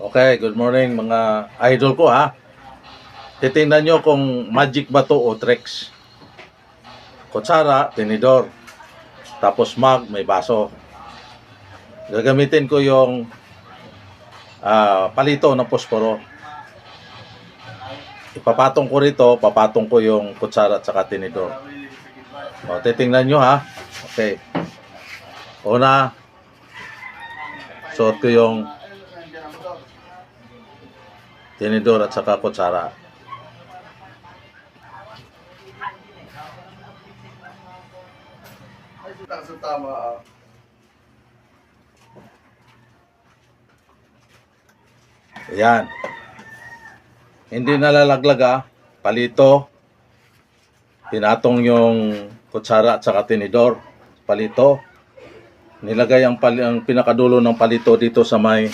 Okay, good morning mga idol ko ha. Titingnan nyo kung magic ba to o tricks. Kutsara, tinidor. Tapos mug, may baso. Gagamitin ko yung palito ng posporo. Ipapatong ko rito, papatong ko yung kutsara at saka tinidor. O, titingnan nyo ha. Okay. Una, suot ko yung tinidor at saka kutsara. Ayan. Hindi nalalaglag palito. Pinatong yung kutsara at saka tinidor. Palito. Nilagay ang pinakadulo ng palito dito sa may